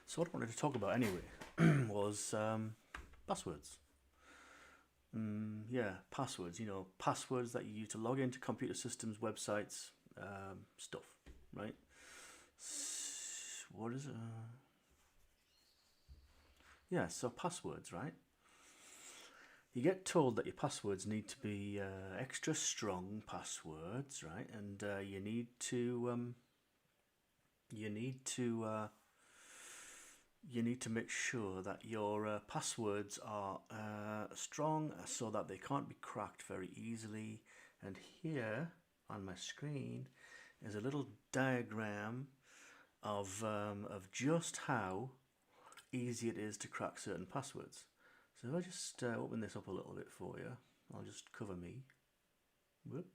So what I wanted to talk about anyway was passwords. Yeah, passwords. You know, passwords that you use to log into computer systems, websites, stuff, right? What is it? Yeah, so passwords, right? You get told that your passwords need to be extra strong passwords, right? And you need to you need to make sure that your passwords are strong so that they can't be cracked very easily. And here on my screen is a little diagram of just how easy it is to crack certain passwords. So if I just open this up a little bit for you, I'll just cover me. Whoop.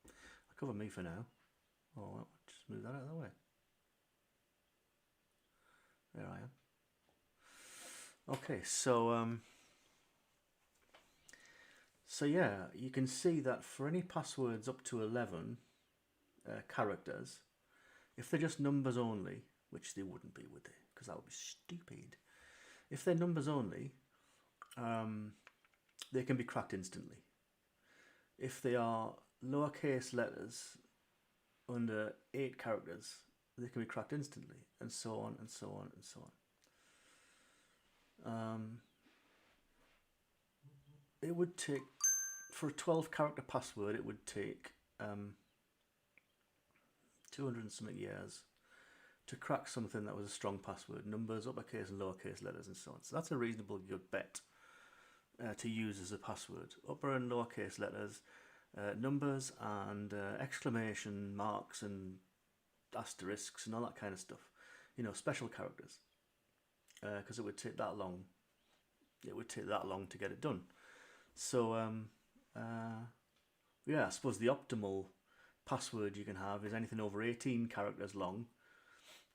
I'll cover me for now. Oh, well, just move that out of the way. There I am. Okay, so yeah, you can see that for any passwords up to 11 characters, if they're just numbers only, which they wouldn't be, would they? Because that would be stupid. If they're numbers only, they can be cracked instantly. If they are lowercase letters under 8 characters, they can be cracked instantly, and so on and so on and so on. It would take, for a 12 character password, it would take 200 and something years to crack something that was a strong password, numbers, uppercase and lowercase letters and so on. So that's a reasonable good bet to use as a password. Upper and lowercase letters, numbers and exclamation marks and asterisks and all that kind of stuff. You know, special characters. Because it would take that long. It would take that long to get it done. So, yeah, I suppose the optimal password you can have is anything over 18 characters long.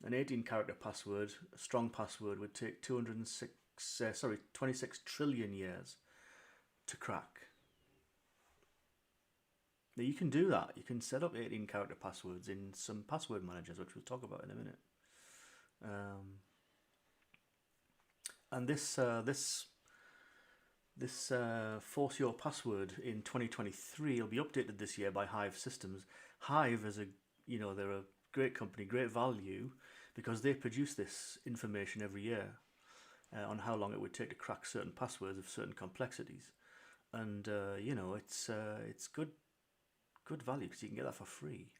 An 18 character password, a strong password, would take 26 trillion years to crack. Now you can do that. You can set up 18 character passwords in some password managers, which we'll talk about in a minute. And this Force Your Password in 2023 will be updated this year by Hive Systems. Hive is they're a great company, great value, because they produce this information every year on how long it would take to crack certain passwords of certain complexities. And it's good value because you can get that for free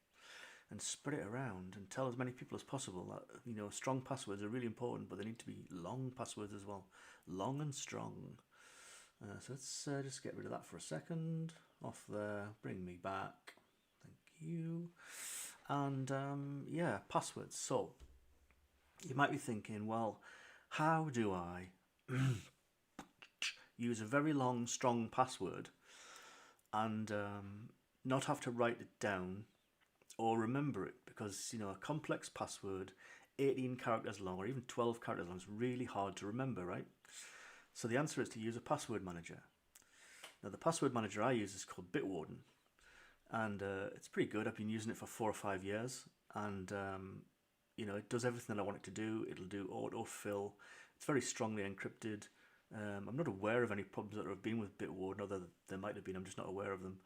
and spread it around and tell as many people as possible that strong passwords are really important, but they need to be long passwords as well, long and strong. So let's just get rid of that for a second. Off there, bring me back. Thank you. And yeah, passwords. So you might be thinking, well, how do I use a very long, strong password and not have to write it down or remember it? Because a complex password, 18 characters long or even 12 characters long, is really hard to remember, right? So the answer is to use a password manager. Now the password manager I use is called Bitwarden, and it's pretty good. I've been using it for 4 or 5 years, and it does everything that I want it to do. It'll do autofill. It's very strongly encrypted. I'm not aware of any problems that have been with Bitwarden, although there might have been. I'm just not aware of them.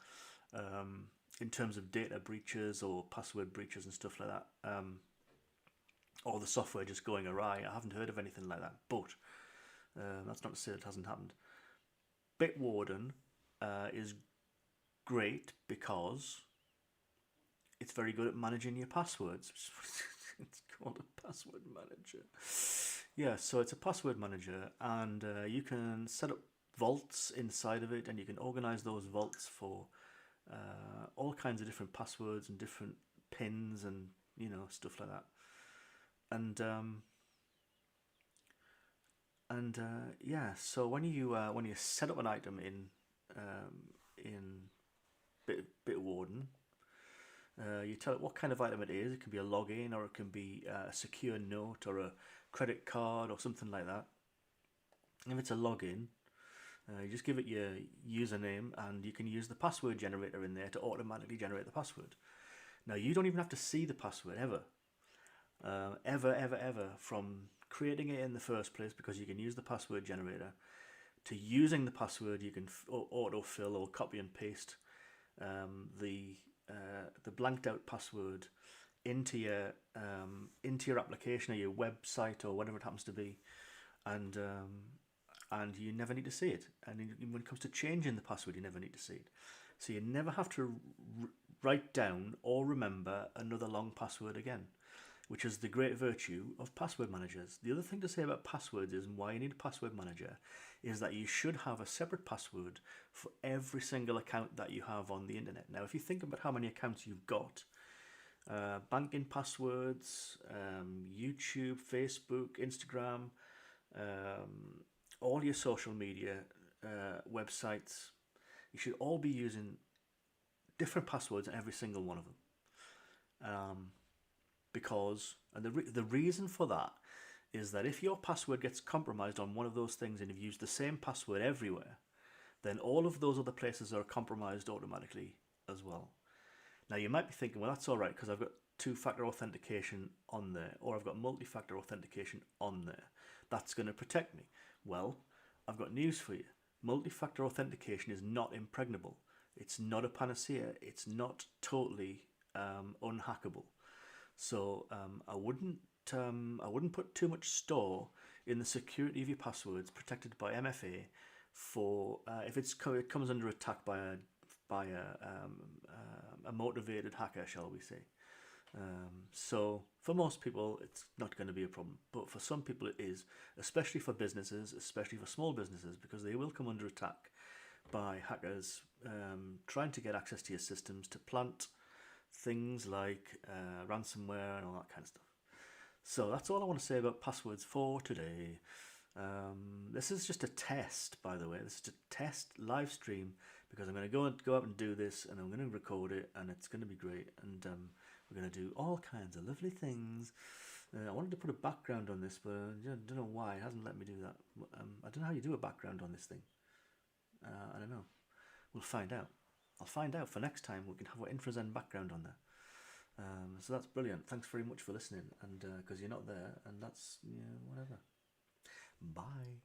In terms of data breaches or password breaches and stuff like that, or the software just going awry, I haven't heard of anything like that. But that's not to say it hasn't happened. Bitwarden is great because it's very good at managing your passwords. It's called a password manager. Yeah, so it's a password manager, and you can set up vaults inside of it, and you can organize those vaults for all kinds of different passwords and different pins and stuff like that. And yeah, so when you set up an item in Bitwarden, you tell it what kind of item it is. It can be a login, or it can be a secure note, or a credit card, or something like that. If it's a login, you just give it your username, and you can use the password generator in there to automatically generate the password. Now you don't even have to see the password ever. ever from creating it in the first place, because you can use the password generator, to using the password. You can autofill or copy and paste the blanked out password into your application or your website or whatever it happens to be, and you never need to see it. And when it comes to changing the password, you never need to see it. So you never have to write down or remember another long password again, which is the great virtue of password managers. The other thing to say about passwords is, and why you need a password manager, is that you should have a separate password for every single account that you have on the internet. Now, if you think about how many accounts you've got, banking passwords, YouTube, Facebook, Instagram, all your social media websites, you should all be using different passwords in every single one of them. Because, and the reason for that is that if your password gets compromised on one of those things and you've used the same password everywhere, then all of those other places are compromised automatically as well. Now you might be thinking, well, that's all right because I've got two-factor authentication on there, or I've got multi-factor authentication on there. That's going to protect me. Well, I've got news for you. Multi-factor authentication is not impregnable. It's not a panacea. It's not totally unhackable. So I wouldn't put too much store in the security of your passwords protected by MFA for if it comes under attack by a motivated hacker, shall we say. So for most people, it's not going to be a problem, but for some people it is, especially for businesses, especially for small businesses, because they will come under attack by hackers trying to get access to your systems to plant things like ransomware and all that kind of stuff. So that's all I want to say about passwords for today. This is just a test, by the way. This is a test live stream because I'm going to go up and do this, and I'm going to record it, and it's going to be great. And we're going to do all kinds of lovely things. I wanted to put a background on this, but I don't know why it hasn't let me do that. I don't know how you do a background on this thing. I don't know. We'll find out. I'll find out for next time. We can have our InfraZen background on there. So that's brilliant. Thanks very much for listening, and because you're not there, and that's whatever. Bye.